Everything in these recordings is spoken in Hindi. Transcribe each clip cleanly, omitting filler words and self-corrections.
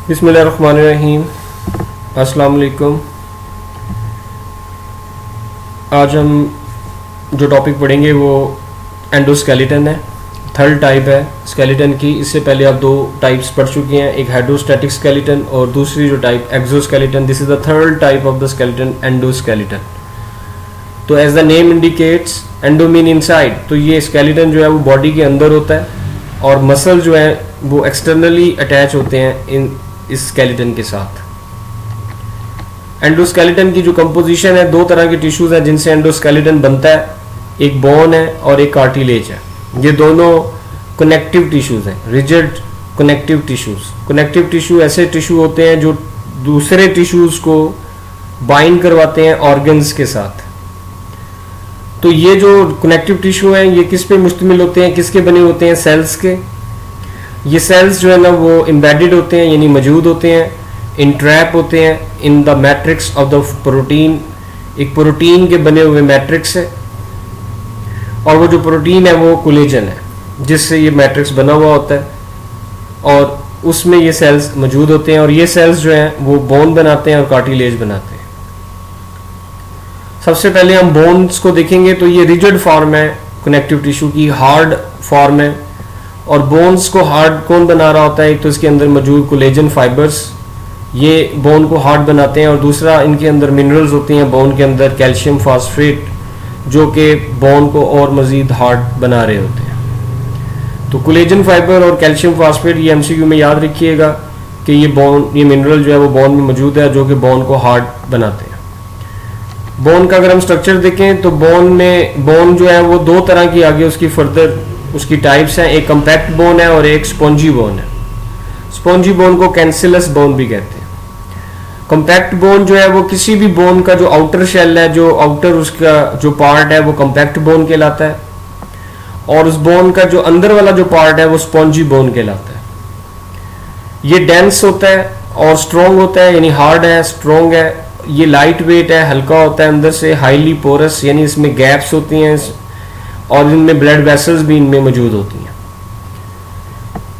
बिस्मिल्लाहिर्रहमानिर्रहीम। अस्सलाम वालेकुम। आज हम जो टॉपिक पढ़ेंगे वो एंडोस्केलेटन है। थर्ड टाइप है स्केलेटन की। इससे पहले आप दो टाइप्स पढ़ चुके हैं, एक हाइड्रोस्टैटिक स्केलेटन और दूसरी जो type exoskeleton. This is the third type of the skeleton, endoskeleton. तो as the name indicates, endo mean inside, तो ये स्केलेटन जो है वो बॉडी के अंदर होता है और मसल जो है वो एक्सटर्नली अटैच होते हैं इन इस स्केलेटन के साथ। एंडोस्केलेटन की जो कंपोजिशन है, दो तरह के टिश्यूज हैं जिनसे एंडोस्केलेटन बनता है, एक बोन है और एक कार्टिलेज है। ये दोनों कनेक्टिव टिश्यूज हैं, rigid connective tissues. Connective tissue ऐसे टिश्यू होते हैं जो दूसरे टिश्यूज को बाइंड करवाते हैं ऑर्गन्स के साथ। तो ये जो कनेक्टिव टिश्यू हैं ये किस पे मुश्तमिल होते हैं, किसके बने होते हैं? सेल्स के। ये सेल्स जो है ना वो एम्बेडेड होते हैं, यानी मौजूद होते हैं, इंट्रैप होते हैं in the matrix of the protein. एक प्रोटीन के बने हुए मैट्रिक्स है और वो जो प्रोटीन है वो कोलेजन है जिससे ये मैट्रिक्स बना हुआ होता है और उसमें ये सेल्स मौजूद होते हैं और ये सेल्स जो हैं वो बोन बनाते हैं और कार्टिलेज बनाते हैं। सबसे पहले हम बोन्स को देखेंगे तो ये रिजिड फॉर्म है कनेक्टिव टिश्यू की, हार्ड फॉर्म है। और बोन्स को हार्ड कौन बना रहा होता है? एक तो इसके अंदर मौजूद कोलेजन फाइबर्स, ये बोन को हार्ड बनाते हैं, और दूसरा इनके अंदर मिनरल्स होती हैं बोन के अंदर, कैल्शियम फास्फेट, जो कि बोन को और मज़ीद हार्ड बना रहे होते हैं। तो कोलेजन फाइबर और कैल्शियम फास्फेट, ये एमसीक्यू में याद रखिएगा कि ये मिनरल जो है वो बोन में मौजूद है जो कि बोन को हार्ड बनाते हैं। बोन का अगर हम स्ट्रक्चर देखें तो बोन जो है वो दो तरह की आगे उसकी फर्दर उसकी टाइप्स हैं, एक कम्पैक्ट बोन है और एक स्पॉन्जी बोन है। स्पॉन्जी बोन को कैंसिलस बोन भी कहते हैं। कम्पैक्ट बोन जो है वो किसी भी बोन का जो आउटर शेल है, जो आउटर उसका जो पार्ट है वो कम्पैक्ट बोन कहलाता है, और उस बोन का जो अंदर वाला जो पार्ट है वो स्पॉन्जी बोन कहलाता है। ये डेंस होता है और स्ट्रॉन्ग होता है, यानी हार्ड है, स्ट्रॉन्ग है। ये लाइट वेट है, हल्का होता है अंदर से, हाईली पोरस, यानी इसमें गैप्स होती हैं और इनमें ब्लड वेसल्स भी इनमें मौजूद होती हैं।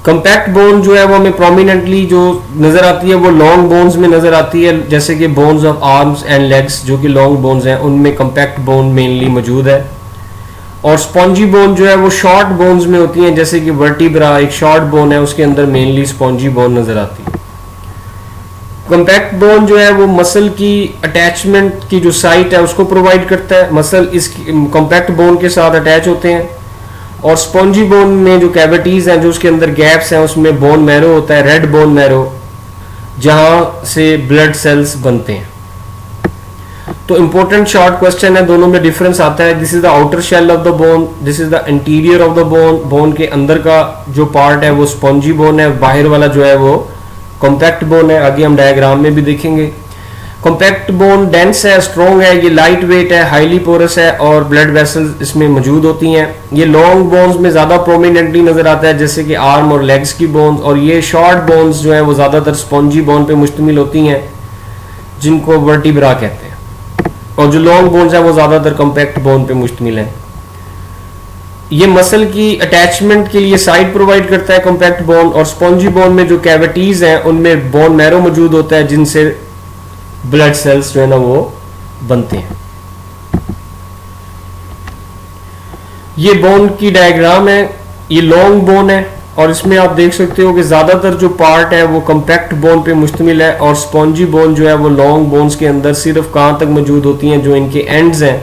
कम्पैक्ट बोन जो है वो हमें प्रोमिनेंटली जो नज़र आती है वो लॉन्ग बोन्स में नज़र आती है, जैसे कि bones of arms and legs जो कि लॉन्ग बोन्स हैं उनमें कम्पैक्ट बोन मेनली मौजूद है। और स्पॉन्जी बोन जो है वो शॉर्ट बोन्स में होती हैं, जैसे कि वर्टिब्रा एक शॉर्ट बोन है, उसके अंदर मेनली स्पॉन्जी बोन नज़र आती है। कम्पैक्ट बोन जो है वो मसल की अटैचमेंट की जो साइट है उसको प्रोवाइड करता है। मसल इस कम्पैक्ट बोन के साथ अटैच होते हैं, और स्पॉन्जी बोन में जो कैविटीज़ हैं, जो उसके अंदर गैप्स हैं, उसमें बोन मैरो होता है, रेड बोन मैरो, जहाँ से ब्लड सेल्स बनते हैं। तो इंपॉर्टेंट शॉर्ट क्वेश्चन है, दोनों में डिफरेंस आता है। This is the outer shell of the bone, this is the interior of the bone. Bone के अंदर का जो पार्ट है वो स्पॉन्जी बोन है, बाहर वाला जो है वो कॉम्पैक्ट बोन है। आगे हम डायग्राम में भी देखेंगे। कॉम्पैक्ट बोन डेंस है, स्ट्रॉन्ग है, ये लाइट वेट है, हाईली पोरस है और ब्लड वेसल्स इसमें मौजूद होती हैं। ये लॉन्ग बोन्स में ज़्यादा प्रोमिनेंटली नज़र आता है, जैसे कि आर्म और लेग्स की बोन्स, और ये शॉर्ट बोन्स जो हैं वो ज़्यादातर स्पॉन्जी बोन पे मुश्तमिल होती हैं, जिनको वर्टिब्रा कहते हैं, और जो लॉन्ग बोन्स हैं वो ज़्यादातर कॉम्पैक्ट बोन पे मुश्तमिल हैं। ये मसल की अटैचमेंट के लिए साइड प्रोवाइड करता है कॉम्पैक्ट बोन, और स्पॉन्जी बोन में जो कैविटीज़ हैं उनमें बोन मैरो मौजूद होता है जिनसे ब्लड सेल्स जो है ना वो बनते हैं। ये बोन की डायग्राम है, ये लॉन्ग बोन है और इसमें आप देख सकते हो कि ज़्यादातर जो पार्ट है वो कम्पैक्ट बोन पे मुश्तमिल है, और स्पॉन्जी बोन जो है वो लॉन्ग बोन्स के अंदर सिर्फ कहाँ तक मौजूद होती हैं, जो इनके एंड्स हैं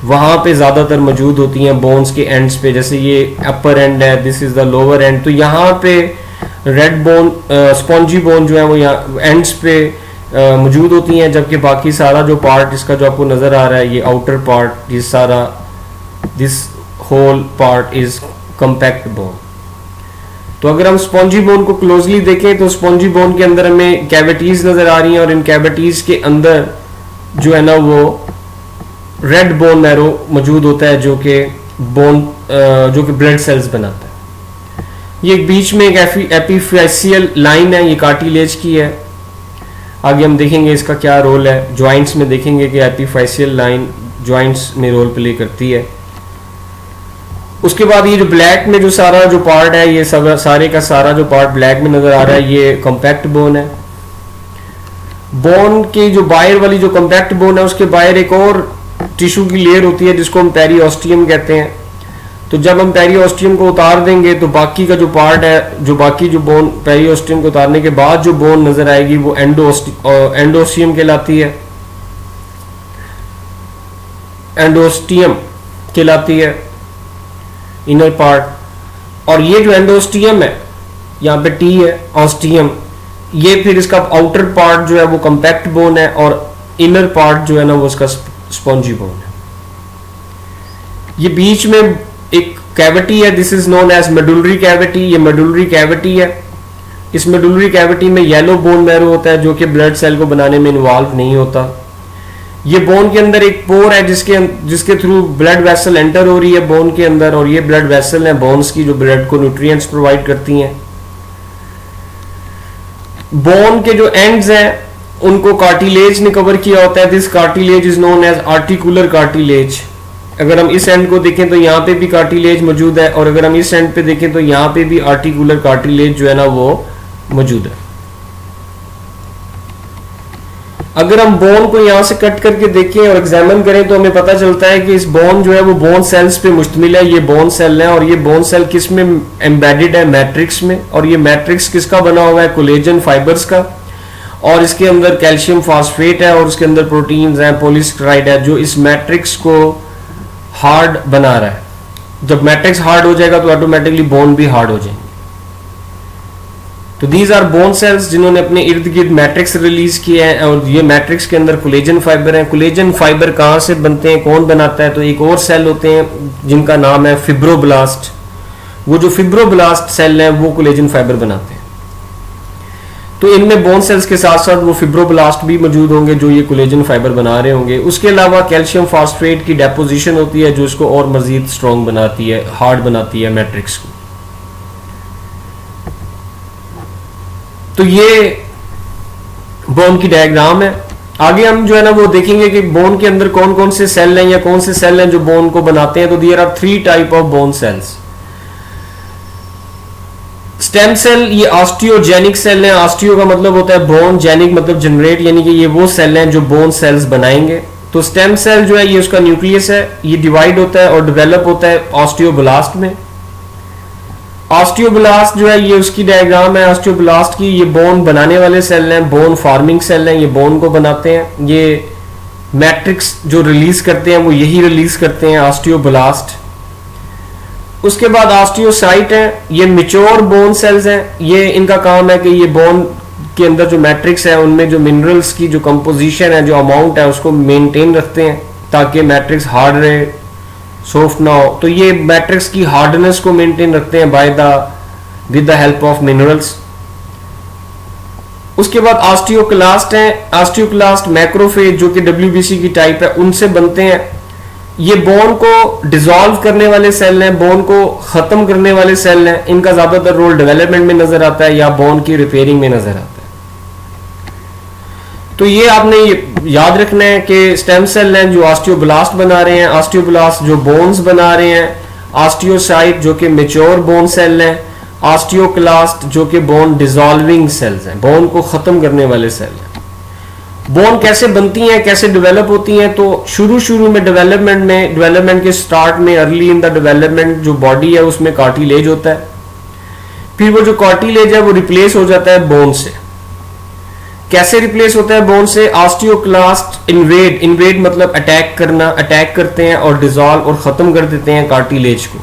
वहाँ पे ज़्यादातर मौजूद होती हैं, बोन्स के एंड्स पे। जैसे ये अपर एंड है, this is the lower and, तो यहाँ पे रेड बोन स्पॉन्जी बोन जो है वो यहाँ एंड्स पे मौजूद होती हैं, जबकि बाकी सारा जो पार्ट इसका जो आपको नज़र आ रहा है, ये आउटर पार्ट, ये सारा this whole part is compact bone. तो अगर हम स्पॉन्जी बोन को क्लोजली देखें तो स्पॉन्जी बोन के अंदर हमें कैविटीज़ नज़र आ रही हैं, और इन कैविटीज़ के अंदर जो है ना वो रेड बोन मैरो मौजूद होता है जो कि ब्लड सेल्स बनाता है। ये बीच में एक एपिफेसियल लाइन है, ये कार्टिलेज की है। आगे हम देखेंगे इसका क्या रोल है, जॉइंट्स में देखेंगे कि एपिफेसियल लाइन जॉइंट्स में रोल प्ले करती है। उसके बाद ये जो ब्लैक में जो सारा जो पार्ट है, ये सब सारे का सारा जो पार्ट ब्लैक में नजर आ रहा है, ये कॉम्पैक्ट बोन है। बोन की जो बाहर वाली जो कॉम्पैक्ट बोन है, उसके बाहर एक और टिश्यू की लेयर होती है जिसको हम पेरिओस्टियम कहते हैं। तो जब हम पेरिओस्टियम को उतार देंगे तो बाकी का जो पार्ट है, जो बाकी जो बोन पेरिओस्टियम को उतारने के बाद जो बोन नजर आएगी वो एंडोस्टियम कहलाती है, एंडोस्टियम कहलाती है इनर पार्ट। और ये जो एंडोस्टियम है, यहाँ पे टी है, ऑस्टियम, ये फिर इसका आउटर पार्ट जो है वो कॉम्पैक्ट बोन है और इनर पार्ट जो है ना वो इसका स्पॉन्जी बोन है। ये बीच में एक कैविटी है, this is known as medullary cavity. ये मेडुलरी कैविटी है। इस मेडुलरी कैविटी में येलो बोन मैरो होता है जो कि ब्लड सेल को बनाने में इन्वॉल्व नहीं होता। ये बोन के अंदर एक पोर है जिसके थ्रू ब्लड वेसल एंटर हो रही है बोन के अंदर, और ये ब्लड वेसल है बोन्स की जो ब्लड को न्यूट्रिएंट्स प्रोवाइड करती हैं। बोन के जो एंड्स हैं उनको कार्टिलेज ने कवर किया होता है। This cartilage is known as articular cartilage. अगर हम इस एंड को देखें तो यहाँ पे भी कार्टिलेज मौजूद है, और अगर हम इस एंड पे देखें तो यहाँ पे भी आर्टिकुलर कार्टिलेज जो है ना वो मौजूद है। अगर हम बोन को यहां से कट करके देखें और एग्जामिन करें तो हमें पता चलता है कि इस बोन जो है वो बोन सेल्स पे मुश्तमिल है। ये बोन सेल है, और ये बोन सेल किस में एम्बेडेड है? मैट्रिक्स में। और ये मैट्रिक्स किसका बना हुआ है? कोलेजन फाइबर्स का। और इसके अंदर कैल्शियम फॉस्फेट है, और उसके अंदर प्रोटीन्स हैं, पॉलीसेकेराइड है, जो इस मैट्रिक्स को हार्ड बना रहा है। जब मैट्रिक्स हार्ड हो जाएगा तो ऑटोमेटिकली बोन भी हार्ड हो जाएंगे। तो दीज आर बोन सेल्स जिन्होंने अपने इर्द गिर्द मैट्रिक्स रिलीज किए हैं, और ये मैट्रिक्स के अंदर कोलेजन फाइबर हैं। कोलेजन फाइबर कहाँ से बनते हैं, कौन बनाता है? तो एक और सेल होते हैं जिनका नाम है फिब्रोब्लास्ट। वो जो फिब्रोब्लास्ट सेल हैं वो कोलेजन फाइबर बनाते हैं। तो इनमें बोन सेल्स के साथ साथ वो फिब्रोब्लास्ट भी मौजूद होंगे जो ये कोलेजन फाइबर बना रहे होंगे। उसके अलावा कैल्शियम फॉस्फेट की डेपोजिशन होती है जो इसको और मजीद स्ट्रॉन्ग बनाती है, हार्ड बनाती है मैट्रिक्स को। तो ये बोन की डायग्राम है। आगे हम जो है ना वो देखेंगे कि बोन के अंदर कौन कौन से सेल हैं या कौन से सेल हैं जो बोन को बनाते हैं। तो there are 3 type of bone cells. Stem cell, ये ऑस्टियोजेनिक सेल है। ऑस्टियो का मतलब होता है बोन, जेनिक मतलब जनरेट, यानी कि ये वो सेल हैं जो बोन सेल्स बनाएंगे। तो स्टेम सेल जो है ये उसका न्यूक्लियस है, ये डिवाइड होता है और डेवलप होता है ऑस्टियोब्लास्ट में। ऑस्टियोब्लास्ट जो है ये उसकी डायग्राम है ऑस्टियोब्लास्ट की। ये बोन बनाने वाले सेल हैं, बोन फार्मिंग सेल हैं, ये बोन को बनाते हैं। ये मैट्रिक्स जो रिलीज करते हैं वो यही रिलीज करते हैं, ऑस्टियोब्लास्ट। उसके बाद ऑस्टियोसाइट है, ये मैच्योर बोन सेल्स हैं। ये इनका काम है कि ये बोन के अंदर जो मैट्रिक्स है उनमें जो मिनरल्स की जो कंपोजिशन है, जो अमाउंट है, उसको मेंटेन रखते हैं ताकि मैट्रिक्स हार्ड रहे, सॉफ्ट ना हो। तो ये मैट्रिक्स की हार्डनेस को मेंटेन रखते हैं with the help of minerals. उसके बाद ऑस्टियोक्लास्ट हैं। ऑस्टियोक्लास्ट मैक्रोफेज जो कि WBC की टाइप है उनसे बनते हैं। ये बोन को डिसॉल्व करने वाले सेल हैं, बोन को खत्म करने वाले सेल हैं। इनका ज्यादातर रोल डेवलपमेंट में नजर आता है या बोन की रिपेयरिंग में नजर आता है। तो ये आपने याद रखना है कि स्टेम सेल हैं जो ऑस्टियोब्लास्ट बना रहे हैं, ऑस्टियोब्लास्ट जो बोन्स बना रहे हैं, ऑस्टियोसाइट जो कि मैच्योर बोन सेल हैं, ऑस्टियोक्लास्ट जो कि बोन डिसॉल्विंग सेल्स हैं, बोन को खत्म करने वाले सेल हैं। बोन कैसे बनती हैं, कैसे डेवलप होती हैं? तो शुरू में डेवलपमेंट के स्टार्ट में, अर्ली इन द डेवलपमेंट जो बॉडी है उसमें कार्टिलेज होता है। फिर वो जो कार्टिलेज है वो रिप्लेस हो जाता है बोन से। कैसे रिप्लेस होता है बोन से? ऑस्टियोक्लास्ट इन्वेड मतलब अटैक करना, अटैक करते हैं और डिसॉल्व और खत्म कर देते हैं कार्टिलेज को।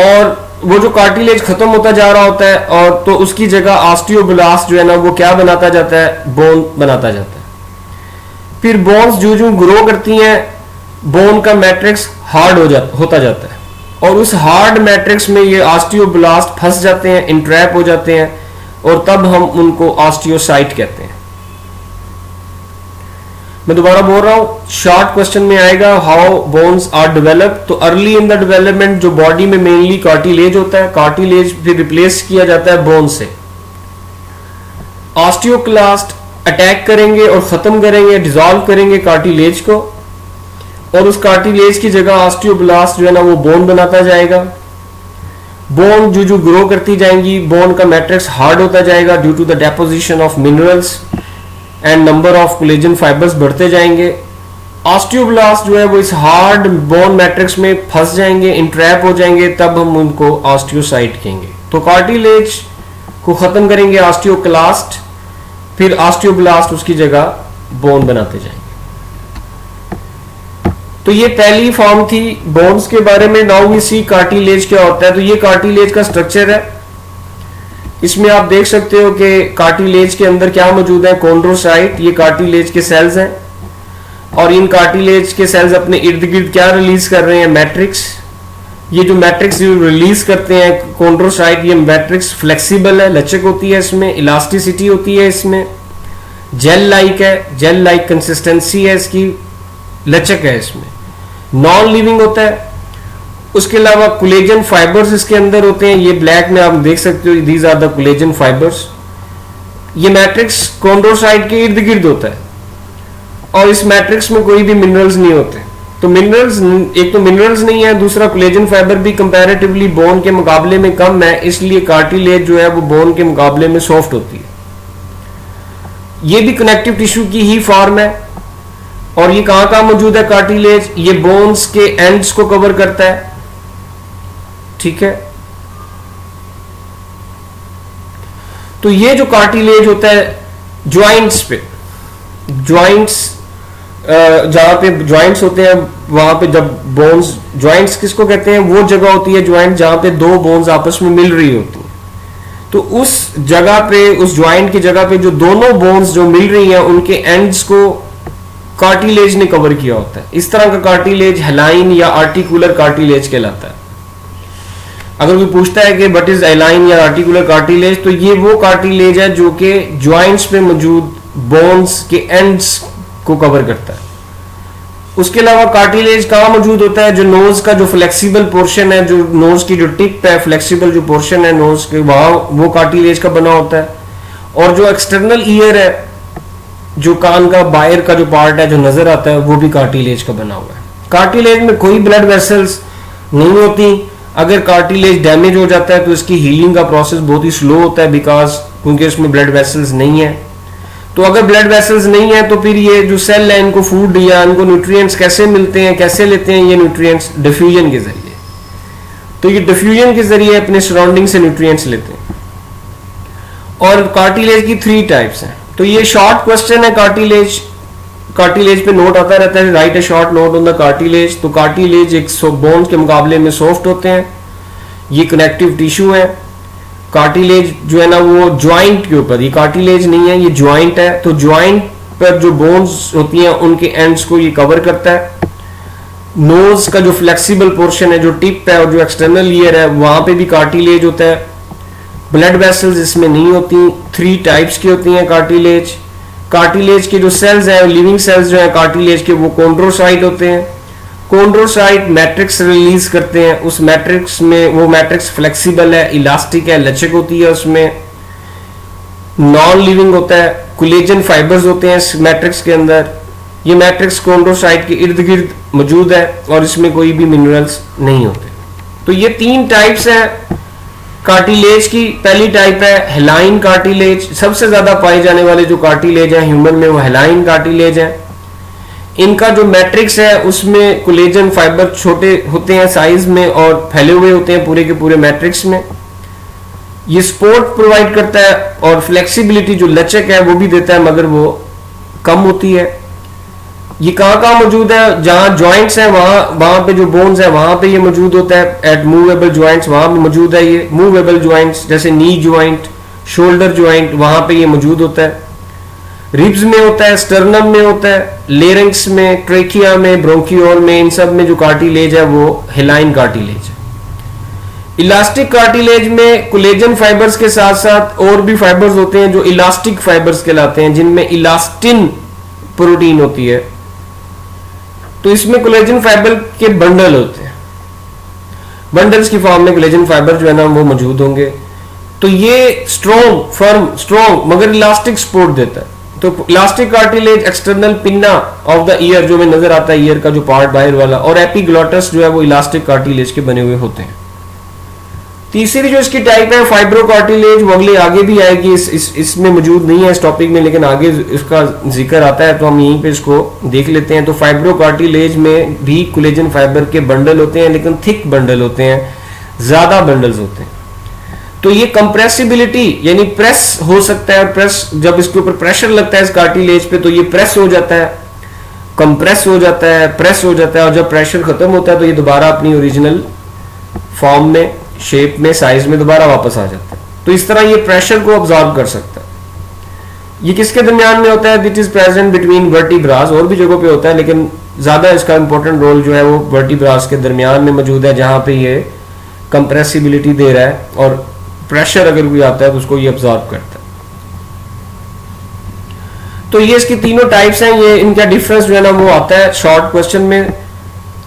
और वो जो कार्टिलेज खत्म होता जा रहा होता है और तो उसकी जगह ऑस्टियोब्लास्ट जो है ना वो क्या बनाता जाता है? बोन बनाता जाता है। फिर बोन्स जो ग्रो करती हैं, बोन का मैट्रिक्स हार्ड होता जाता है, और उस हार्ड मैट्रिक्स में ये ऑस्टियोब्लास्ट फंस जाते हैं, इंट्रैप हो जाते हैं, और तब हम उनको ऑस्टियोसाइट कहते हैं। मैं दोबारा बोल रहा हूं, शॉर्ट क्वेश्चन में आएगा हाउ बोन्स आर डेवलप। तो अर्ली इन द डेवलपमेंट जो बॉडी में मेनली कार्टिलेज होता है, कार्टिलेज फिर रिप्लेस किया जाता है बोन से। ऑस्टियोक्लास्ट अटैक करेंगे और खत्म करेंगे, डिसॉल्व करेंगे कार्टिलेज को, और उस कार्टिलेज की जगह ऑस्टियोब्लास्ट जो है ना वो बोन बनाता जाएगा। बोन जो ग्रो करती जाएंगी, बोन का मैट्रिक्स हार्ड होता जाएगा due to the deposition of minerals and number of collagen fibres बढ़ते जाएंगे। ऑस्टियोब्लास्ट जो है वो इस हार्ड बोन मैट्रिक्स में फंस जाएंगे, इंट्रैप हो जाएंगे, तब हम उनको ऑस्टियोसाइट कहेंगे। तो कार्टिलेज को खत्म करेंगे ऑस्टियोक्लास्ट, फिर ऑस्टियोब्लास्ट उसकी जगह बोन बनाते जाएंगे। तो ये पहली फॉर्म थी बोन्स के बारे में। नाउ वी सी कार्टिलेज क्या होता है। तो ये कार्टिलेज का स्ट्रक्चर है। इसमें आप देख सकते हो कि कार्टिलेज के अंदर क्या मौजूद है, कॉन्ड्रोसाइट, ये कार्टिलेज के सेल्स हैं और इन कार्टिलेज के सेल्स अपने इर्द गिर्द क्या रिलीज कर रहे हैं, मैट्रिक्स। ये जो मैट्रिक्स रिलीज करते हैं कॉन्ड्रोसाइट, ये मैट्रिक्स फ्लेक्सिबल है, लचक होती है, इसमें इलास्टिसिटी होती है, इसमें जेल लाइक है, जेल लाइक कंसिस्टेंसी है, इसकी लचक है, इसमें नॉन लिविंग होता है। उसके अलावा कोलेजन फाइबर्स इसके अंदर होते हैं, ये ब्लैक में आप देख सकते हो, these are the collagen fibres. ये मैट्रिक्स कॉन्ड्रोसाइट के इर्द गिर्द होता है और इस मैट्रिक्स में कोई भी मिनरल्स नहीं होते। तो मिनरल्स, एक तो मिनरल्स नहीं है, दूसरा कोलेजन फाइबर भी कंपैरेटिवली बोन के मुकाबले में कम है, इसलिए कार्टिलेज जो है वो बोन के मुकाबले में सॉफ्ट होती है। ये भी कनेक्टिव टिश्यू की ही फॉर्म है और ये कहां कहां मौजूद है कार्टिलेज, ये बोन्स के एंड्स को कवर करता है, ठीक है। तो ये जो कार्टिलेज होता है ज्वाइंट्स पे, ज्वाइंट्स जहां पे ज्वाइंट्स होते हैं वहां पे जब बोन्स, ज्वाइंट्स किसको कहते हैं, वो जगह होती है ज्वाइंट जहां पे दो बोन्स आपस में मिल रही होती हैं। तो उस जगह पे, उस ज्वाइंट की जगह पे जो दोनों बोन्स जो मिल रही हैं उनके एंड्स को कार्टिलेज ने कवर किया होता है। इस तरह का कार्टिलेज हेलाइन या आर्टिकुलर कार्टिलेज कहलाता है। अगर कोई पूछता है कि व्हाट इज हेलाइन या आर्टिकुलर कार्टिलेज, तो ये वो कार्टिलेज है जो कि ज्वाइंट्स पे मौजूद बोन्स के एंड्स को कवर करता है। उसके अलावा कार्टिलेज कहां मौजूद होता है, जो नोज का जो फ्लेक्सिबल पोर्शन है, जो नोज की जो टिप है, फ्लेक्सिबल जो पोर्शन है नोज के, वहां वो कार्टिलेज का बना होता है। और जो एक्सटर्नल ईयर है, जो कान का बाहर का जो पार्ट है जो नजर आता है, वो भी कार्टिलेज का बना हुआ है। कार्टिलेज में कोई ब्लड वेसल्स नहीं होती। अगर कार्टिलेज डैमेज हो जाता है तो इसकी हीलिंग का प्रोसेस बहुत ही स्लो होता है, बिकॉज क्योंकि इसमें ब्लड वेसल्स नहीं है। तो अगर ब्लड वेसल्स नहीं है तो फिर ये जो सेल है इनको फूड या इनको न्यूट्रिएंट्स कैसे मिलते हैं, कैसे लेते हैं ये न्यूट्रिएंट्स, डिफ्यूजन के जरिए। तो ये डिफ्यूजन के जरिए अपने सराउंडिंग से न्यूट्रिएंट्स लेते हैं। और कार्टिलेज की 3 टाइप्स हैं। तो ये शॉर्ट क्वेश्चन है, कार्टिलेज, कार्टिलेज पे नोट आता रहता है, right A short note on the cartilage. तो कार्टिलेज एक बोन्स के मुकाबले में सॉफ्ट होते हैं, ये कनेक्टिव टिश्यू है। कार्टिलेज जो है ना वो ज्वाइंट के ऊपर, ये कार्टिलेज नहीं है, ये ज्वाइंट है। तो ज्वाइंट पर जो बोन्स होती हैं उनके एंड्स को ये कवर करता है। नोज का जो फ्लेक्सिबल पोर्शन है, जो टिप है और जो एक्सटर्नल ईयर है, वहां पे भी कार्टिलेज होता है। ब्लड वेसल्स इसमें नहीं होती। 3 टाइप्स की होती हैं कार्टिलेज। कार्टिलेज के जो सेल्स हैं, लिविंग सेल्स जो है कार्टिलेज के, वो कॉन्ड्रोसाइट होते हैं। कॉन्ड्रोसाइट मैट्रिक्स रिलीज करते हैं। उस मैट्रिक्स में, वो मैट्रिक्स फ्लेक्सिबल है, इलास्टिक है, लचक होती है, उसमें नॉन लिविंग होता है। कोलेजन फाइबर्स होते हैं इस मैट्रिक्स के अंदर। ये मैट्रिक्स कॉन्ड्रोसाइट के इर्द गिर्द मौजूद है और इसमें कोई भी मिनरल्स नहीं होते। तो ये 3 टाइप्स हैं कार्टिलेज की। पहली टाइप है हेलाइन कार्टिलेज। सबसे ज्यादा पाए जाने वाले जो कार्टिलेज है ह्यूमन में, वो हेलाइन कार्टिलेज है। इनका जो मैट्रिक्स है उसमें कोलेजन फाइबर छोटे होते हैं साइज में और फैले हुए होते हैं पूरे के पूरे मैट्रिक्स में। ये सपोर्ट प्रोवाइड करता है और फ्लेक्सिबिलिटी, जो लचक है वो भी देता है, मगर वो कम होती है। ये कहाँ कहाँ मौजूद है, जहां ज्वाइंट्स हैं वहां पे जो बोन्स है वहां पे ये मौजूद होता है। एट मूवेबल ज्वाइंट्स वहां पे मौजूद है। ये मूवेबल ज्वाइंट्स जैसे नी ज्वाइंट, शोल्डर ज्वाइंट, वहां पे ये मौजूद होता है। रिब्स में होता है, स्टर्नम में होता है, लेरिंक्स में, ट्रेकिया में, ब्रोंकियोल में, इन सब में जो कार्टिलेज है वो हेलाइन कार्टिलेज है। इलास्टिक कार्टिलेज में कोलेजन फाइबर्स के साथ साथ और भी फाइबर्स होते हैं जो इलास्टिक फाइबर्स कहलाते हैं, जिनमें इलास्टिन प्रोटीन होती है। तो इसमें कोलेजन फाइबर के बंडल होते हैं, बंडल्स की फॉर्म में कोलेजन फाइबर जो है ना वो मौजूद होंगे। तो ये स्ट्रॉन्ग, फर्म, स्ट्रॉन्ग मगर इलास्टिक सपोर्ट देता है। तो elastic cartilage external pinna of the year जो में नजर आता है, ईयर का जो पार्ट बाहर वाला, और एपिग्लॉटस जो है वो इलास्टिक कार्टिलेज के बने हुए होते हैं। तीसरी जो इसकी टाइप है फाइब्रो कार्टिलेज, वो अगले आगे भी आएगी, इसमें मौजूद नहीं है इस टॉपिक में, लेकिन आगे इसका जिक्र आता है तो हम यहीं पे इसको देख लेते हैं। तो फाइब्रो कार्टिलेज में भी कोलेजन फाइबर के बंडल होते हैं, लेकिन थिक बंडल होते हैं, ज्यादा बंडल्स होते हैं। तो ये कंप्रेसिबिलिटी यानी प्रेस हो सकता है, और प्रेस जब इसके ऊपर प्रेशर लगता है इस कार्टिलेज पे तो ये प्रेस हो जाता है, कंप्रेस हो जाता है, प्रेस हो जाता है, और जब प्रेशर खत्म होता है तो ये दोबारा अपनी ओरिजिनल फॉर्म में, शेप में, साइज में दोबारा वापस आ जाता है। तो इस तरह ये प्रेशर को ऑब्जॉर्व कर सकता है। ये किसके दरमियान में होता है? It is present between vertebras, और भी जगहों पे होता है लेकिन ज्यादा इसका इंपॉर्टेंट रोल जो है वो वर्टिब्रास के दरमियान में मौजूद है, जहां पे ये कंप्रेसिबिलिटी दे रहा है, और प्रेशर अगर कोई आता है तो उसको ये ऑब्जॉर्व करता है। तो ये इसकी तीनों टाइप्स हैं। ये इनका डिफरेंस जो है ना वो आता है शॉर्ट क्वेश्चन में।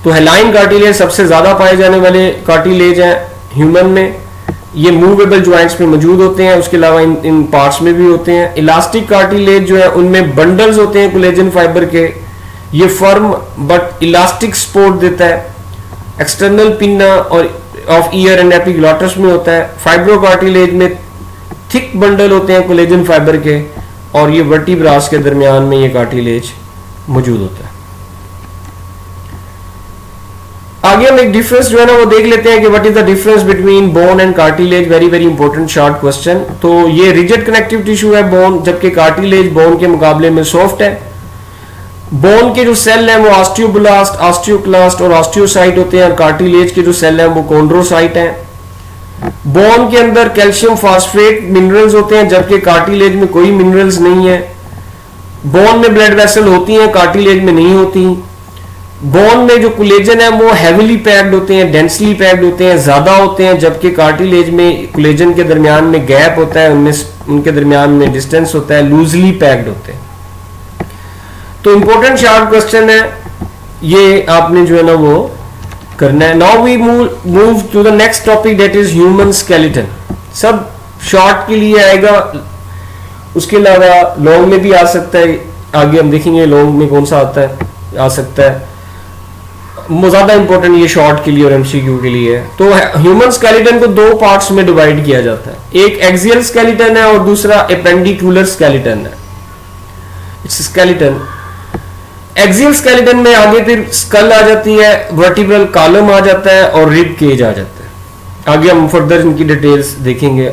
तो हेलाइन कार्टिलेज सबसे ज्यादा पाए जाने वाले कार्टिलेज हैं ह्यूमन में, ये मूवेबल ज्वाइंट्स में मौजूद होते हैं, उसके अलावा इन पार्ट्स में भी होते हैं। इलास्टिक कार्टिलेज जो है उनमें बंडल्स होते हैं कोलेजन फाइबर के, ये फर्म बट इलास्टिक सपोर्ट देता है। एक्सटर्नल पिन्ना और ऑफ ईयर एंड एपिग्लॉटस में होता है। फाइब्रो कार्टिलेज में थिक बंडल होते हैं कोलेजन फाइबर के, और ये वर्टिब्रास के दरमियान में ये कार्टिलेज मौजूद होता है। आगे हम एक डिफरेंस जो है ना वो देख लेते हैं कि what is the difference between bone and cartilage. Very very important short question. तो ये रिजिड कनेक्टिव टिश्यू है बोन, जबकि कार्टिलेज बोन के मुकाबले में सॉफ्ट है। बोन के जो सेल हैं वो ऑस्टियोब्लास्ट, ऑस्टियोक्लास्ट और ऑस्टियोसाइट होते हैं, और कार्टिलेज के जो सेल हैं वो कॉन्ड्रोसाइट हैं। बोन के अंदर कैल्शियम फॉस्फेट मिनरल्स होते हैं, जबकि कार्टिलेज में कोई मिनरल्स नहीं है। बोन में ब्लड वेसल होती हैं, कार्टिलेज में नहीं होती। बोन में जो कोलेजन है वो हैवीली पैक्ड होते हैं, डेंसली पैक्ड होते हैं, ज्यादा होते हैं, जबकि कार्टिलेज में कोलेजन के दरमियान में गैप होता है, उनमें उनके दरमियान में डिस्टेंस होता है, लूजली पैक्ड होते हैं। तो इंपॉर्टेंट शॉर्ट क्वेश्चन है ये, आपने जो है ना वो करना है। Now we move to the next topic that is human skeleton. सब शॉर्ट के लिए आएगा, उसके अलावा लॉन्ग में भी आ सकता है, आगे हम देखेंगे लॉन्ग में कौन सा आता है, आ सकता है। ज्यादा इंपॉर्टेंट ये शॉर्ट के लिए और एमसीक्यू के लिए है। तो ह्यूमन स्केलेटन को दो पार्ट्स में डिवाइड किया जाता है, एक एक्सियल स्केलेटन है और दूसरा एपेंडिकुलर स्केलेटन है। इट्स स्केलेटन एक्सियल स्केलेटन में आगे फिर स्कल आ जाती है, वर्टिब्रल कॉलम आ जाता है और रिब केज आ जाता है। आगे हम फर्दर इनकी डिटेल्स देखेंगे।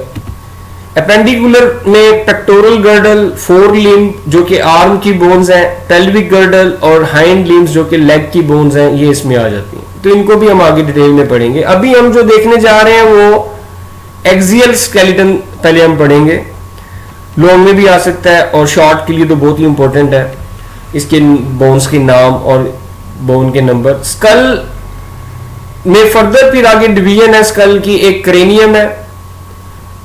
एपेंडिकुलर में पेक्टोरल गर्डल, फोर लिम्ब जो कि आर्म की बोन्स हैं, पेल्विक गर्डल और हाइंड लिम्ब्स जो कि लेग की बोन्स हैं, ये इसमें आ जाती हैं। तो इनको भी हम आगे डिटेल में पढ़ेंगे। अभी हम जो देखने जा रहे हैं वो एक्सियल स्केलेटन पहले हम पढ़ेंगे। लॉन्ग में भी आ सकता है और शॉर्ट के लिए तो बहुत ही इंपॉर्टेंट है इसके बोन्स के नाम और बोन के नंबर। स्कल में फर्दर फिर आगे डिवीजन है स्कल की। एक क्रेनियम है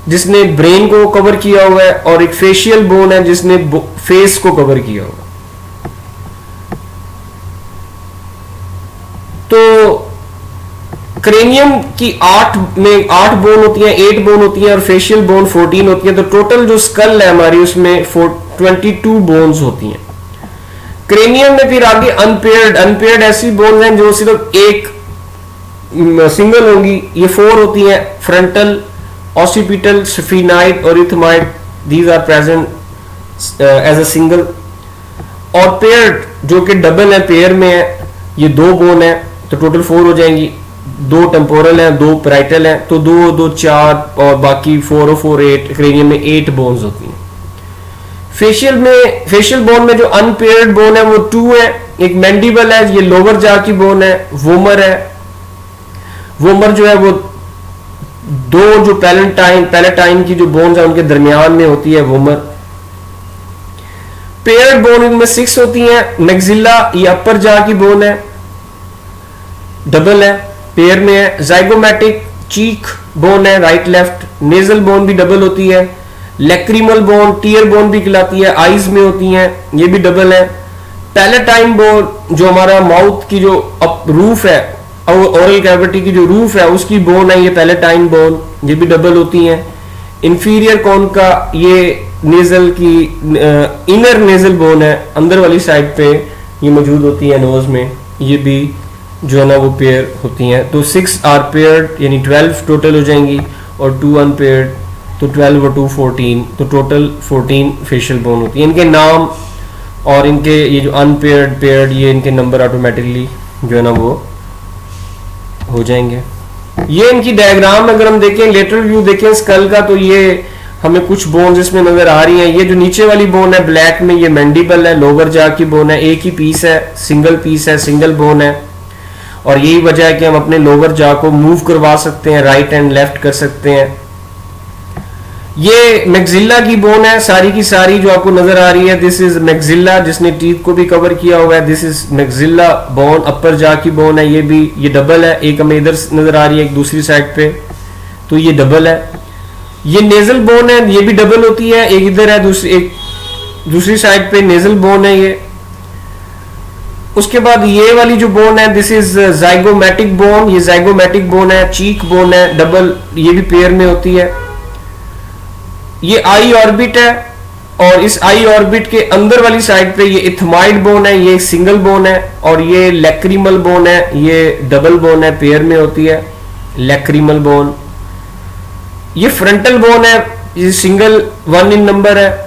जिसने ब्रेन को कवर किया हुआ है, और एक फेशियल बोन है जिसने फेस को कवर किया हुआ है। तो क्रेनियम की 8 बोन होती है, 8 बोन होती है, और फेशियल बोन 14 होती है। तो टोटल जो स्कल है हमारी उसमें 22 बोन्स होती हैं। क्रेनियम में फिर आगे अनपेयर्ड ऐसी बोन्स हैं जो सिर्फ एक सिंगल होंगी, ये 4 होती हैं। फ्रंटल, ऑसिपिटल, स्फीनाइड और ethmoid, these are present as a single. और पेयर्ड जो कि डबल है, पेयर में है, ये 2 बोन है, तो टोटल 4 हो जाएंगी। 2 टेम्पोरल हैं, 2 पैराइटल हैं, तो 2 2 4 और बाकी 4 और 4 8। क्रेनियम में 8 बोन्स होती हैं। फेशियल बोन में जो अनपेयर्ड बोन है वो 2 है। एक मैंडिबल है, ये लोअर जा की बोन है। वोमर है, वोमर जो है वो 2 जो पैलेटाइन की जो बोन्स है उनके दरमियान में होती है वोमर। पेयर्ड बोन इनमें 6 होती हैं। मैक्सिला ये अपर जा की बोन है, डबल है, पेयर में है। जाइगोमैटिक चीक बोन है, राइट लेफ्ट। नेजल बोन भी डबल होती है। लैक्रिमल बोन, टीयर बोन भी कहलाती है, आईज में होती हैं, ये भी डबल है। पैलेटाइन बोन जो हमारा माउथ की जो रूफ है, ओरल कैविटी की जो रूफ है उसकी बोन है, ये पैलेटाइन बोन, ये भी डबल होती हैं। इंफीरियर कॉन का ये नेजल की इनर नेजल बोन है, अंदर वाली साइड पे ये मौजूद होती है नोज में, ये भी जो है ना वो पेयर होती हैं। तो 6 आर पेयर्ड यानी 12 टोटल हो जाएंगी, और 2 अनपेयर्ड तो 12 और 2 14, तो टोटल 14 फेशियल बोन होती है। इनके नाम और इनके ये जो अनपेयर्ड पेयर्ड ये इनके नंबर ऑटोमेटिकली जो है ना वो हो जाएंगे। ये इनकी डायग्राम अगर हम देखें, लेटरल व्यू देखें स्कल का, तो ये हमें कुछ बोन्स इसमें नजर आ रही हैं। ये जो नीचे वाली बोन है ब्लैक में, ये मैंडिबल है, लोअर जा की बोन है, एक ही पीस है, सिंगल पीस है, सिंगल बोन है, और यही वजह है कि हम अपने लोअर जा को मूव करवा सकते हैं, राइट एंड लेफ्ट कर सकते हैं। ये मैक्सिला की बोन है सारी की सारी जो आपको नजर आ रही है, दिस इज मैक्सिला, जिसने टीथ को भी कवर किया हुआ है, दिस इज मैक्सिला बोन, अपर जा की बोन है, ये भी ये डबल है, एक हमें इधर नजर आ रही है एक दूसरी साइड पे, तो ये डबल है। ये नेजल बोन है, ये भी डबल होती है, एक इधर है एक दूसरी साइड पे नेजल बोन है ये। उसके बाद ये वाली जो बोन है, दिस इज जाइगोमैटिक बोन, ये जाइगोमैटिक बोन है, चीक बोन है डबल, ये भी पेयर में होती है। ये आई ऑर्बिट है, और इस आई ऑर्बिट के अंदर वाली साइड पे ये इथमाइड बोन है, ये सिंगल बोन है, और ये लैक्रिमल बोन है, ये डबल बोन है, पेयर में होती है लैक्रिमल बोन। ये फ्रंटल बोन है, ये सिंगल 1 इन नंबर है।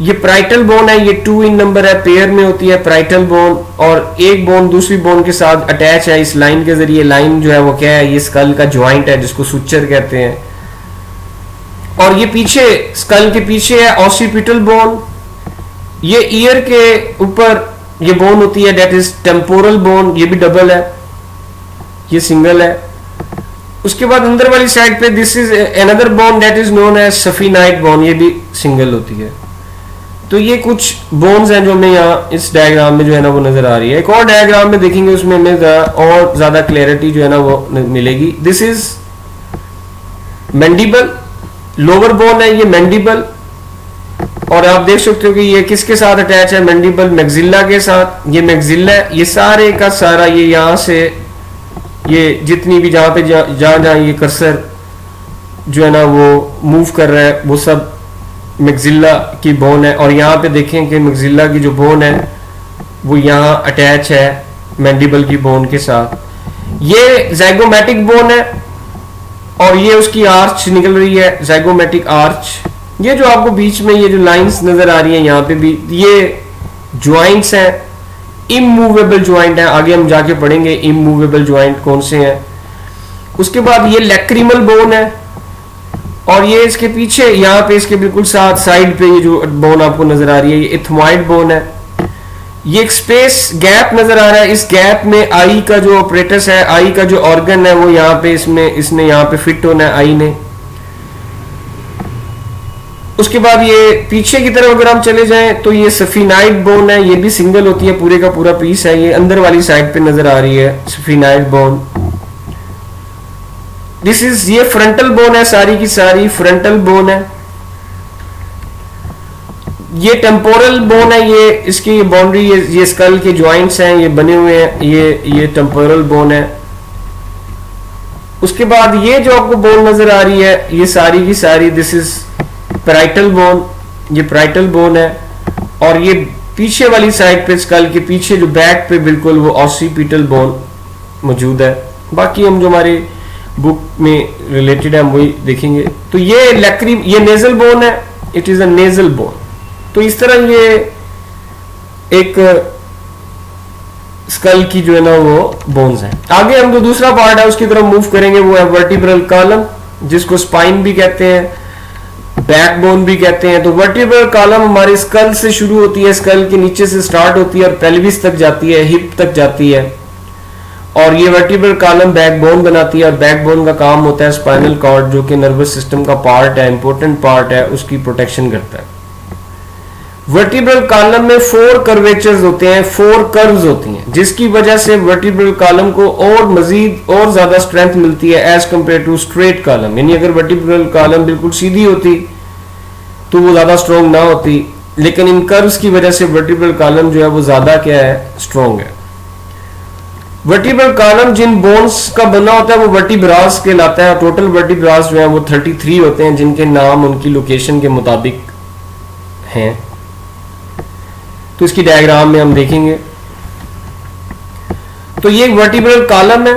ये प्राइटल बोन है, ये 2 इन नंबर है, पेयर में होती है प्राइटल बोन, और एक बोन दूसरी बोन के साथ अटैच है इस लाइन के जरिए। लाइन जो है वो क्या है, ये स्कल का ज्वाइंट है जिसको सुचर कहते हैं। और ये पीछे स्कल के पीछे है ऑसिपिटल बोन, ये ईयर के ऊपर ये बोन होती है, दैट इज टेम्पोरल बोन, ये भी डबल है, ये सिंगल है। उसके बाद अंदर वाली साइड पे this is another bone that is known as sphenoid bone, ये भी सिंगल होती है। तो ये कुछ बोन्स हैं जो हमें यहाँ इस डायग्राम में जो है ना वो नजर आ रही है। एक और डायग्राम में देखेंगे उसमें हमें और ज्यादा क्लैरिटी जो है ना वो मिलेगी। This is mandible, lower bone है ये मैंडिबल, और आप देख सकते हो कि ये किसके साथ अटैच है, मैंडिबल मैक्सिला के साथ। ये मैक्सिला है, ये सारे का सारा ये यहाँ से ये जितनी भी जहाँ पे जहाँ ये कर्सर जो है ना वो मूव कर रहा है वो सब मैक्सिला की बोन है। और यहाँ पे देखें कि मैक्सिला की जो बोन है वो यहाँ अटैच है मैंडिबल की बोन के साथ। ये जाइगोमैटिक बोन है, और ये उसकी आर्च निकल रही है, जाइगोमैटिक आर्च। ये जो आपको बीच में ये जो लाइंस नजर आ रही हैं यहाँ पे भी, ये ज्वाइंट्स हैं, इमूवेबल ज्वाइंट है, आगे हम जाके पढ़ेंगे इमूवेबल ज्वाइंट कौन से हैं। उसके बाद ये लैक्रिमल बोन है, और ये इसके पीछे यहाँ पे इसके बिल्कुल साथ साइड पे ये जो बोन आपको नजर आ रही है ये इथमाइड बोन है। ये एक स्पेस गैप नजर आ रहा है, इस गैप में आई का जो ऑपरेटस है, आई का जो ऑर्गन है वो यहाँ पे इसने यहाँ पे फिट होना है आई ने। उसके बाद ये पीछे की तरफ अगर हम चले जाएं तो ये सफिनाइड बोन है, ये भी सिंगल होती है, पूरे का पूरा पीस है, ये अंदर वाली साइड पे नजर आ रही है सफिनाइड बोन। दिस इज ये फ्रंटल बोन है, सारी की सारी फ्रंटल बोन है। ये टेम्पोरल बोन है, ये इसकी बाउंड्री ये स्कल के जॉइंट्स हैं ये बने हुए हैं, ये टेम्पोरल बोन है। उसके बाद ये जो आपको बोन नजर आ रही है ये सारी की सारी दिस इज पैराइटल बोन, ये पैराइटल बोन है। और ये पीछे वाली साइड पे स्कल के पीछे जो बैक पे बिल्कुल वो ऑसिपिटल बोन मौजूद है। बाकी हम जो हमारे बुक में रिलेटेड है हम वही देखेंगे। तो ये ये नेजल बोन है, it is a nasal bone. तो इस तरह ये एक स्कल की जो है ना वो बोन्स है। आगे हम जो दूसरा पार्ट है उसकी तरफ मूव करेंगे, वो है वर्टिब्रल कॉलम, जिसको स्पाइन भी कहते हैं, बैकबोन भी कहते हैं। तो वर्टिब्रल कॉलम हमारे स्कल से शुरू होती है, स्कल के नीचे से स्टार्ट होती है और पेल्विस तक जाती है, हिप तक जाती है, और ये वर्टिब्रल कॉलम बैकबोन बनाती है। और बैकबोन का काम होता है स्पाइनल कॉर्ड जो कि नर्वस सिस्टम का पार्ट है, इंपॉर्टेंट पार्ट है, उसकी प्रोटेक्शन करता है। वर्टिब्रल कॉलम में 4 कर्वेचर्स होते हैं, 4 कर्व्स होती हैं, जिसकी वजह से वर्टिब्रल कॉलम को और मजीद और ज्यादा स्ट्रेंथ मिलती है as compared to straight column. यानी अगर वर्टिब्रल कॉलम बिल्कुल सीधी होती तो वो ज्यादा स्ट्रॉन्ग ना होती, लेकिन इन कर्व्स की वजह से वर्टिब्रल कॉलम जो है वो ज्यादा क्या है, स्ट्रॉन्ग है। वर्टिब्रल कॉलम जिन बोन्स का बना होता है वो वर्टिब्रास कहलाता है। टोटल वर्टिब्रास जो है वो 33 होते हैं, जिनके नाम उनकी लोकेशन के मुताबिक हैं। तो इसकी डायग्राम में हम देखेंगे। तो ये वर्टिब्रल कॉलम है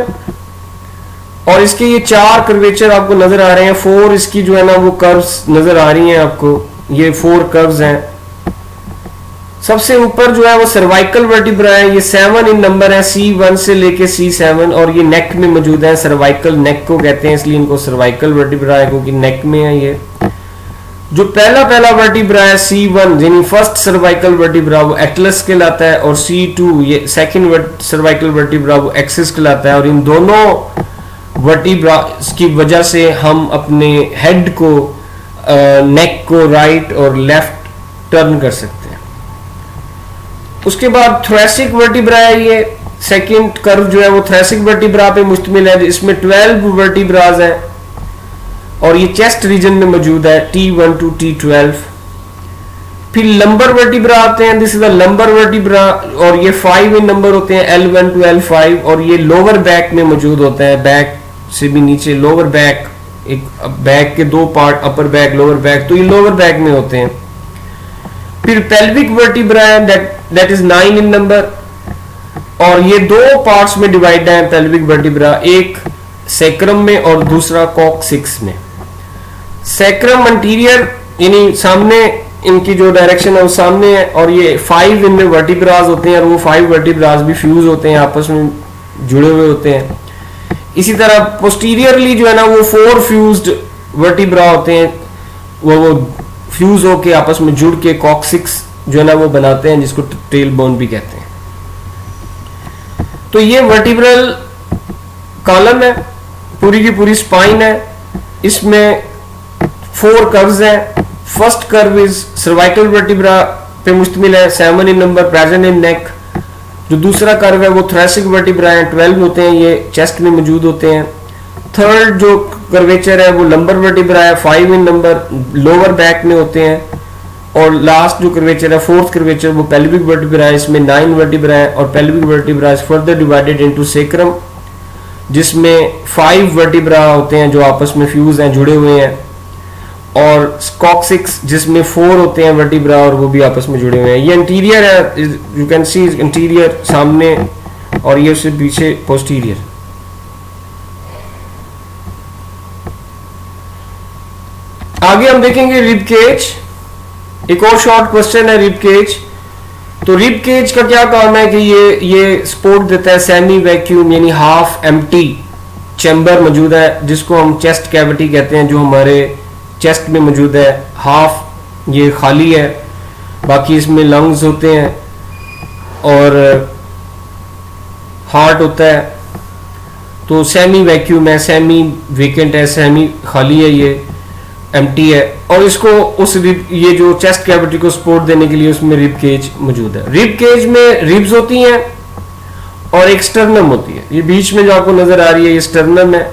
और इसके ये 4 कर्वेचर आपको नजर आ रहे हैं। 4 इसकी जो है ना वो कर्व्स नजर आ रही हैं आपको, ये 4 कर्व्स हैं। सबसे ऊपर जो है वो सर्वाइकल वर्टिब्रा है, ये 7 इन नंबर है, C1 से लेके C7, और ये नेक में मौजूद है। सर्वाइकल नेक को कहते हैं, इसलिए इनको सर्वाइकल वर्टिब्रा है क्योंकि नेक में है। ये जो पहला वर्टिब्रा है C1 यानी फर्स्ट सर्वाइकल वर्टिब्रा वो एटलस कहलाता है, और C2 ये सेकंड सर्वाइकल वर्टिब्रा वो एक्सिस कहलाता है। और इन दोनों वर्टिब्रा की वजह से हम अपने हेड को नेक को राइट और लेफ्ट टर्न कर सकते हैं। उसके बाद थोरेसिक वर्टिब्रा है, ये सेकंड कर्व जो है वो थोरेसिक वर्टिब्रा पे मुश्तमिल है। इसमें 12 वर्टिब्राज हैं और ये चेस्ट रीजन में मौजूद है, T1 to T12। फिर लंबर वर्टिब्रा आते हैं, this is the lumbar vertebra, और ये 5 इन नंबर होते हैं, L1 to L5, और ये लोअर बैक में मौजूद होता है। बैक से भी नीचे लोअर बैक, एक बैक के 2 part, upper back lower back, तो ये लोअर बैक में होते हैं। फिर पेल्विक वर्टिब्रा है, दैट इज 9 इन नंबर, और ये 2 पार्ट्स में डिवाइड है पेल्विक वर्टिब्रा, एक सैक्रम में और दूसरा कॉक्सिक्स में। सैक्रम अंटीरियर यानी सामने, इनकी जो डायरेक्शन है वो सामने है, और ये 5 इनमें वर्टिब्राज होते हैं, और वो 5 वर्टिब्राज भी फ्यूज होते हैं, आपस में जुड़े हुए होते हैं। इसी तरह पोस्टीरियरली जो है ना वो 4 फ्यूज्ड वर्टिब्रा होते हैं, वो फ्यूज होके आपस में जुड़ के कॉक्सिक्स जो है ना वो बनाते हैं, जिसको टेल बोन भी कहते हैं। तो ये वर्टिब्रल कॉलम है, पूरी की पूरी स्पाइन है, इसमें 4 कर्व्स हैं। First curve is cervical vertebra पे मुश्तमिल है, 7 इन नंबर, प्रेजेंट इन नेक। जो दूसरा कर्व है वो थोरेसिक वर्टिब्रा है, 12 होते हैं, ये चेस्ट में मौजूद होते हैं। थर्ड जो कर्वेचर है वो लंबर वर्टिब्रा है, 5 इन नंबर, लोअर बैक में होते हैं। और लास्ट जो कर्वेचर है, फोर्थ कर्वेचर, वो पेल्विक वर्टिब्रा है, इसमें 9 वर्टिब्रा है, और pelvic vertebra is further divided into sacrum, जिसमें 5 वर्टिब्रा होते हैं जो आपस में फ्यूज हैं, जुड़े हुए हैं, और कॉक्सिक्स जिसमें 4 होते हैं वर्टिब्रा और वो भी आपस में जुड़े हुए हैं। ये इंटीरियर है, यू कैन सी इंटीरियर सामने, और ये उससे पीछे पोस्टीरियर। आगे हम देखेंगे रिब केज। एक और शॉर्ट क्वेश्चन है रिब केज। तो रिब केज का क्या काम है कि ये सपोर्ट देता है सेमी वैक्यूम यानी हाफ एम्प्टी चैम्बर मौजूद है, जिसको हम चेस्ट कैविटी कहते हैं, जो हमारे चेस्ट में मौजूद है। हाफ ये खाली है, बाकी इसमें लंग्स होते हैं और हार्ट होता है। तो सेमी वैक्यूम है, सेमी वेकेंट है, सेमी खाली है, ये एम्प्टी है, और इसको उस ये जो चेस्ट कैविटी को सपोर्ट देने के लिए उसमें रिब केज मौजूद है। रिब केज में रिब्स होती हैं और एक स्टर्नम होती है। ये बीच में जो आपको नजर आ रही है ये स्टर्नम है,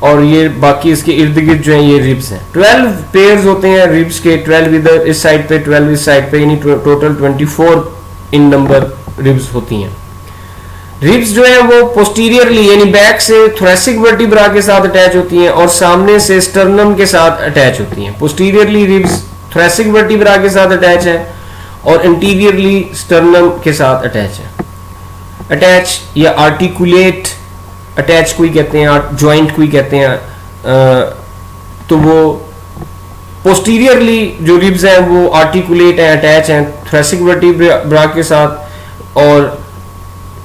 और ये बाकी इसके इर्द गिर्द जो है ये रिब्स हैं। 12 पेयर्स होते हैं रिब्स के, 12 इधर इस साइड पे, 12 इस साइड पे, यानी टोटल 24 इन नंबर रिब्स होती हैं। रिब्स जो है वो पोस्टीरियरली यानी बैक से थोरेसिक वर्टिब्रा के साथ अटैच होती हैं और सामने से स्टर्नम के साथ अटैच होती हैं। पोस्टीरियरली रिब्स थोरेसिक वर्टिब्रा के साथ अटैच है और इंटीरियरली स्टर्नम के साथ अटैच है। अटैच या आर्टिकुलेट अटैच कोई कहते हैं, जॉइंट कोई कहते हैं। तो वो पोस्टीरियरली जो रिब्स हैं वो आर्टिकुलेट हैं, अटैच हैं थोरेसिक वर्टिब्रा के साथ, और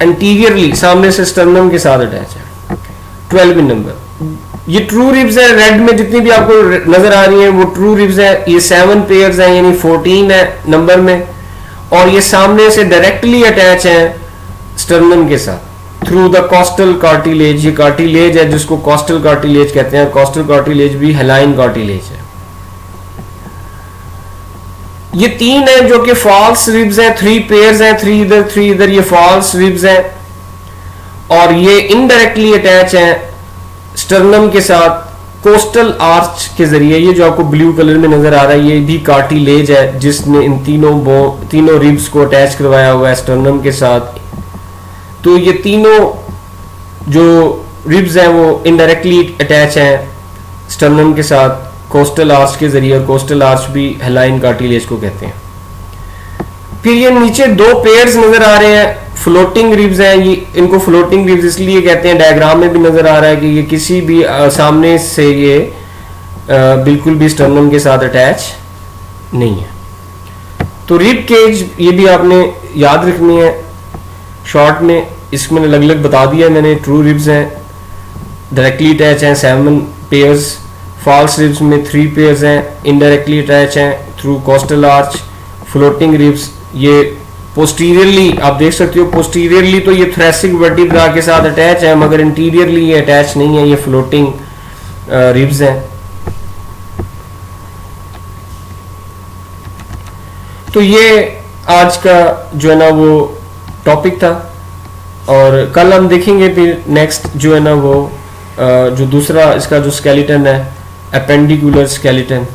एंटीरियरली सामने से स्टर्नम के साथ अटैच है। 12 इन नंबर। ये ट्रू रिब्स है, रेड में जितनी भी आपको नजर आ रही है वो ट्रू रिब्स है। ये 7 पेयर्स हैं यानी 14 है नंबर में, और ये सामने से डायरेक्टली अटैच है स्टर्नम के साथ थ्रू द कॉस्टल कार्टिलेज। ये कार्टिलेज है जिसको कॉस्टल कार्टिलेज कहते हैं। कॉस्टल कार्टिलेज भी हेलाइन कार्टिलेज है। ये 3 है जो कि फॉल्स रिब्स हैं, 3 पेयर्स हैं, 3 इधर, ये फॉल्स रिब्स हैं, और ये इनडायरेक्टली अटैच हैं स्टर्नम के साथ कोस्टल आर्च के जरिए। ये जो आपको ब्लू कलर में नजर आ रहा है ये भी कार्टिलेज है जिसने इन तीनों रिब्स को अटैच करवाया हुआ है स्टर्नम के साथ। तो ये तीनों जो रिब्स हैं वो इनडायरेक्टली अटैच हैं स्टर्नम के साथ कोस्टल आर्च के जरिए, और कोस्टल आर्च भी हेलाइन कार्टिलेज को कहते हैं। फिर ये नीचे दो पेयर्स नजर आ रहे हैं, फ्लोटिंग रिब्स हैं, ये इनको फ्लोटिंग रिब्स इसलिए कहते हैं, डायग्राम में भी नजर आ रहा है कि ये किसी भी सामने से ये बिल्कुल भी स्टर्नम के साथ अटैच नहीं है। तो रिब केज ये भी आपने याद रखनी है शॉर्ट में, इसमें अलग अलग बता दिया मैंने। ट्रू रिब्स हैं, डायरेक्टली अटैच हैं 7 पेयर्स, फॉल्स रिब्स में 3 पेयर्स हैं, इनडायरेक्टली अटैच हैं through coastal arch. Floating ribs ये पोस्टीरियरली आप देख सकते हो, पोस्टीरियरली तो ये थोरेसिक वर्टिब्रा के साथ अटैच है, मगर इंटीरियरली ये अटैच नहीं है, ये फ्लोटिंग रिब्स हैं। तो ये आज का जो है ना वो टॉपिक था, और कल हम देखेंगे फिर नेक्स्ट जो है ना वो जो दूसरा इसका जो स्केलेटन है अपेंडिकुलर स्केलेटन,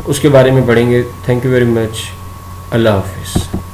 उसके बारे में पढ़ेंगे। Thank you very much. अल्लाह हाफिज़।